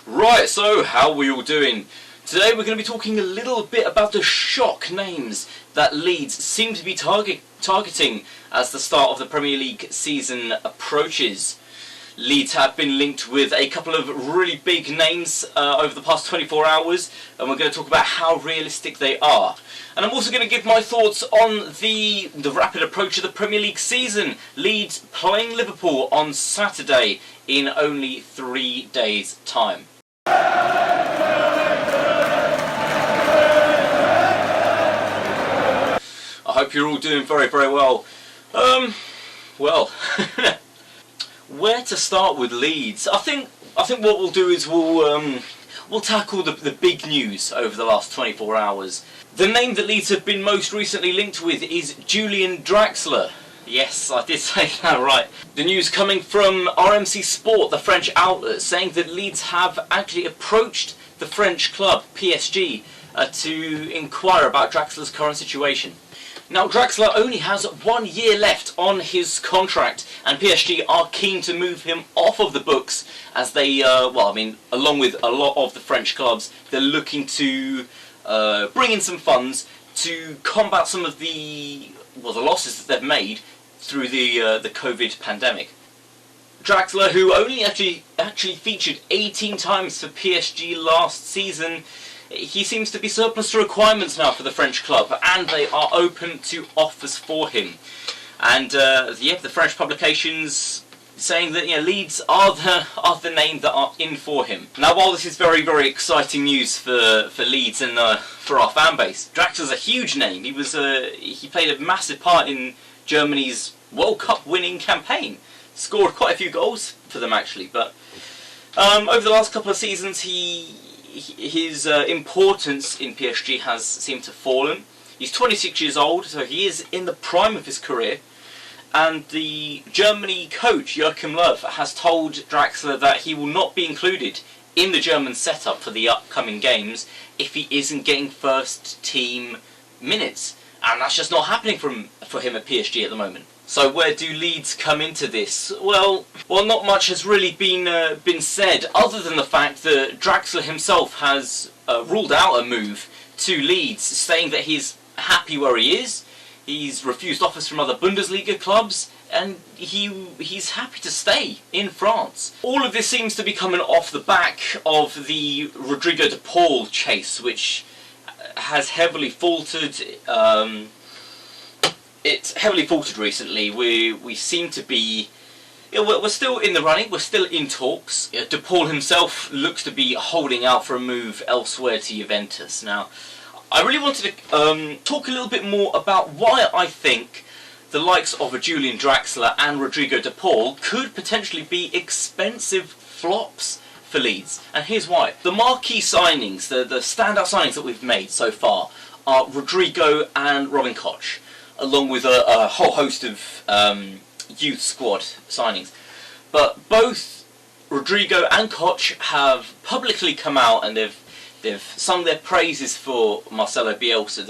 Right, so how are we all doing? Today we're going to be talking a little bit about the shock names that Leeds seem to be targeting as the start of the Premier League season approaches. Leeds have been linked with a couple of really big names over the past 24 hours, and we're going to talk about how realistic they are. And I'm also going to give my thoughts on the rapid approach of the Premier League season. Leeds playing Liverpool on Saturday in only 3 days' time. I hope you're all doing very, very well. Where to start with Leeds? I think what we'll do is we'll tackle the big news over the last 24 hours. The name that Leeds have been most recently linked with is Julien Draxler. Yes, I did say that right. The news coming from RMC Sport, the French outlet, saying that Leeds have actually approached the French club PSG to inquire about Draxler's current situation. Now, Draxler only has 1 year left on his contract, and PSG are keen to move him off of the books as they, along with a lot of the French clubs, they're looking to bring in some funds to combat some of the losses that they've made through the COVID pandemic. Draxler, who only actually featured 18 times for PSG last season, he seems to be surplus to requirements now for the French club, and they are open to offers for him. And the French publications saying that Leeds are the name that are in for him. Now, while this is very, very exciting news for Leeds and for our fan base, Draxler's a huge name. He played a massive part in Germany's World Cup winning campaign. Scored quite a few goals for them actually, but over the last couple of seasons his importance in PSG has seemed to fallen. He's 26 years old, so he is in the prime of his career, and the Germany coach Joachim Löw has told Draxler that he will not be included in the German setup for the upcoming games if he isn't getting first team minutes, and that's just not happening for him at PSG at the moment. So where do Leeds come into this? Well, not much has really been said, other than the fact that Draxler himself has ruled out a move to Leeds, saying that he's happy where he is. He's refused offers from other Bundesliga clubs, and he's happy to stay in France. All of this seems to be coming off the back of the Rodrigo de Paul chase, which has heavily faltered. It's heavily faltered recently. We seem to be... we're still in the running, we're still in talks. De Paul himself looks to be holding out for a move elsewhere to Juventus. Now, I really wanted to talk a little bit more about why I think the likes of a Julien Draxler and Rodrigo de Paul could potentially be expensive flops for Leeds. And here's why. The marquee signings, the standout signings that we've made so far are Rodrigo and Robin Koch, along with a whole host of youth squad signings. But both Rodrigo and Koch have publicly come out and they've sung their praises for Marcelo Bielsa.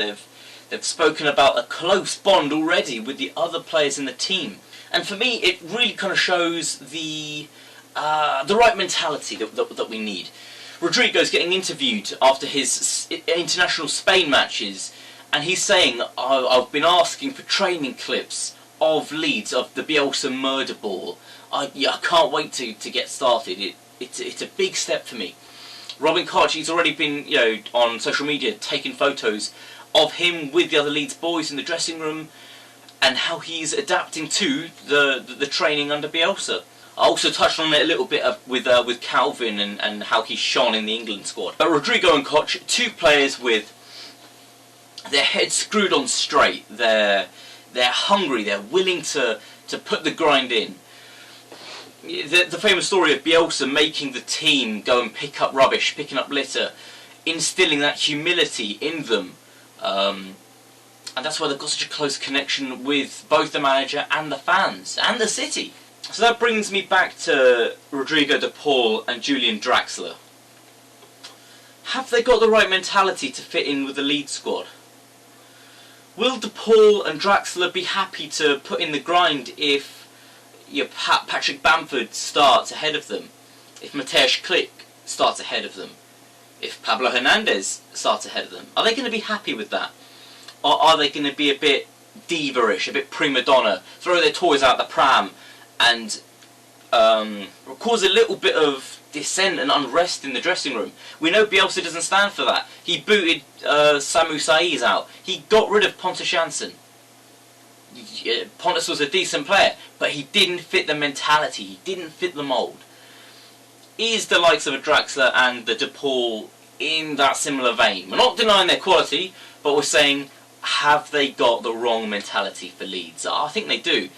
They've spoken about a close bond already with the other players in the team. And for me, it really kind of shows the right mentality that we need. Rodrigo's getting interviewed after his international Spain matches, and he's saying, I've been asking for training clips of Leeds, of the Bielsa murder ball. I can't wait to get started. It's a big step for me. Robin Koch, he's already been on social media taking photos of him with the other Leeds boys in the dressing room, and how he's adapting to the training under Bielsa. I also touched on it a little bit with Calvin and how he shone in the England squad. But Rodrigo and Koch, two players with their heads screwed on straight. They're hungry. They're willing to put the grind in. The famous story of Bielsa making the team go and pick up rubbish, picking up litter, instilling that humility in them, and that's why they've got such a close connection with both the manager and the fans and the city. So that brings me back to Rodrigo de Paul and Julien Draxler. Have they got the right mentality to fit in with the Leeds squad? Will De Paul and Draxler be happy to put in the grind if Patrick Bamford starts ahead of them? If Mateusz Klich starts ahead of them, if Pablo Hernandez starts ahead of them, are they going to be happy with that? Or are they going to be a bit diva-ish, a bit prima donna, throw their toys out the pram and cause a little bit of dissent and unrest in the dressing room? We know Bielsa doesn't stand for that. He booted Samu Saiz out. He got rid of Pontus Jansson. Pontus was a decent player, but he didn't fit the mentality. He didn't fit the mould. Is the likes of a Draxler and the De Paul in that similar vein? We're not denying their quality, but we're saying, have they got the wrong mentality for Leeds? I think they do.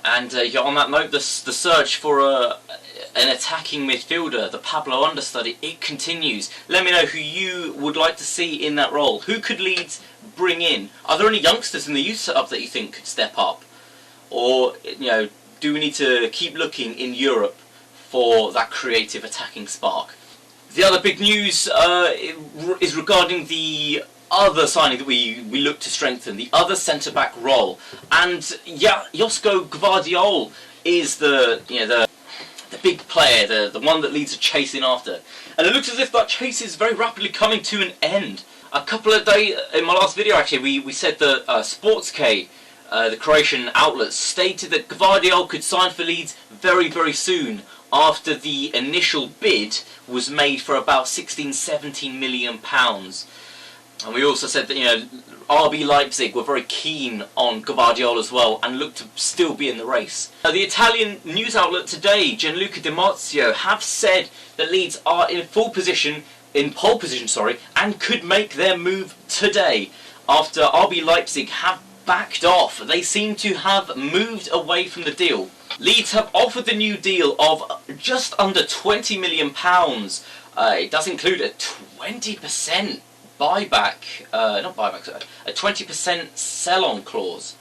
And on that note, the search for an attacking midfielder, the Pablo understudy, it continues. Let me know who you would like to see in that role. Who could Leeds bring in? Are there any youngsters in the youth setup that you think could step up? Or, do we need to keep looking in Europe for that creative attacking spark? The other big news is regarding the other signing that we look to strengthen, the other centre-back role. And Josko Gvardiol is the big player, the one that Leeds are chasing after. And it looks as if that chase is very rapidly coming to an end. A couple of days, in my last video actually, we said that Sports-K, the Croatian outlet, stated that Gvardiol could sign for Leeds very, very soon, after the initial bid was made for about 16-17 million pounds. And we also said that RB Leipzig were very keen on Gvardiol as well and looked to still be in the race. Now, the Italian news outlet today, Gianluca Di Marzio, have said that Leeds are in pole position, and could make their move today after RB Leipzig have backed off. They seem to have moved away from the deal. Leeds have offered the new deal of just under £20 million. It does include a 20% buyback, a 20% sell-on clause.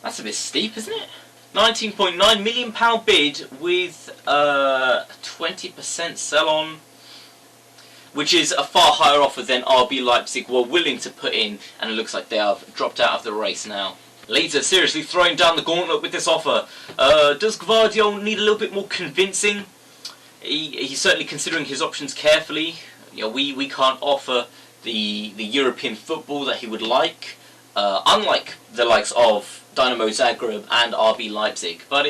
That's a bit steep, isn't it? £19.9 million bid with a 20% sell-on, which is a far higher offer than RB Leipzig were willing to put in, and it looks like they have dropped out of the race now. Leeds are seriously throwing down the gauntlet with this offer. Does Gvardiol need a little bit more convincing? He's certainly considering his options carefully. We can't offer the European football that he would like, unlike the likes of Dynamo Zagreb and RB Leipzig. But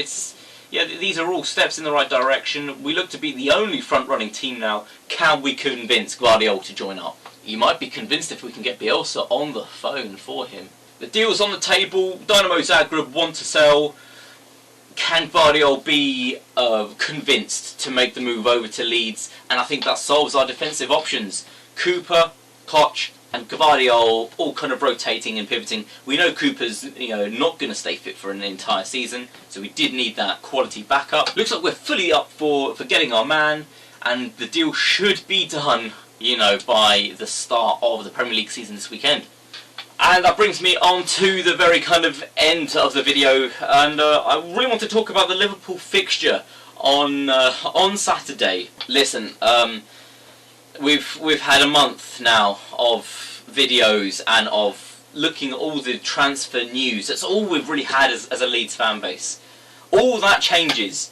these are all steps in the right direction. We look to be the only front-running team now. Can we convince Gvardiol to join up? You might be convinced if we can get Bielsa on the phone for him. The deal's on the table. Dynamo Zagreb want to sell. Can Gvardiol be convinced to make the move over to Leeds? And I think that solves our defensive options. Cooper, Koch and Gvardiol all kind of rotating and pivoting. We know Cooper's not going to stay fit for an entire season, so we did need that quality backup. Looks like we're fully up for getting our man, and the deal should be done, by the start of the Premier League season this weekend. And that brings me on to the very kind of end of the video, and I really want to talk about the Liverpool fixture on Saturday. Listen, we've had a month now of videos and of looking at all the transfer news. That's all we've really had as a Leeds fan base. All that changes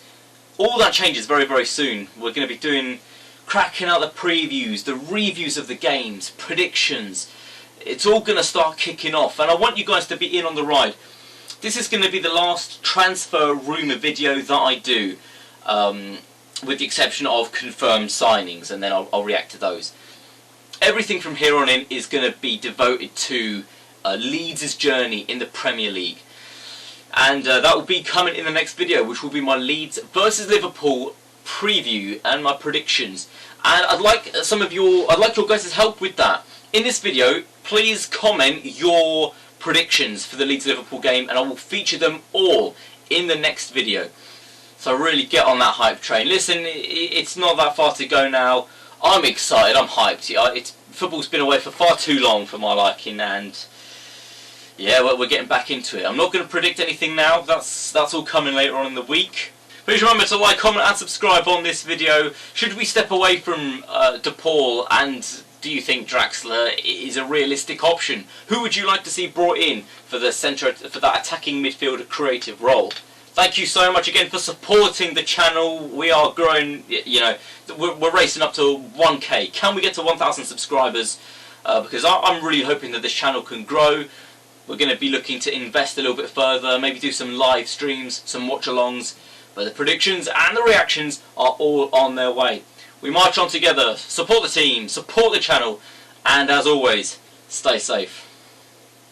very, very soon. We're going to be cracking out the previews, the reviews of the games, predictions. It's all going to start kicking off, and I want you guys to be in on the ride. This is going to be the last transfer rumour video that I do, with the exception of confirmed signings, and then I'll react to those. Everything from here on in is going to be devoted to Leeds' journey in the Premier League. And that will be coming in the next video, which will be my Leeds versus Liverpool preview and my predictions. And I'd like your guys' help with that. In this video, please comment your predictions for the Leeds-Liverpool game, and I will feature them all in the next video. So really get on that hype train. Listen, it's not that far to go now. I'm excited, I'm hyped. Football's been away for far too long for my liking, and yeah, we're getting back into it. I'm not going to predict anything now. That's all coming later on in the week. Please remember to like, comment and subscribe on this video. Should we step away from De Paul, and do you think Draxler is a realistic option? Who would you like to see brought in for that attacking midfielder creative role? Thank you so much again for supporting the channel. We are growing, you know, we're racing up to 1k. Can we get to 1,000 subscribers? Because I'm really hoping that this channel can grow. We're going to be looking to invest a little bit further, maybe do some live streams, some watch-alongs. But the predictions and the reactions are all on their way. We march on together, support the team, support the channel, and as always, stay safe.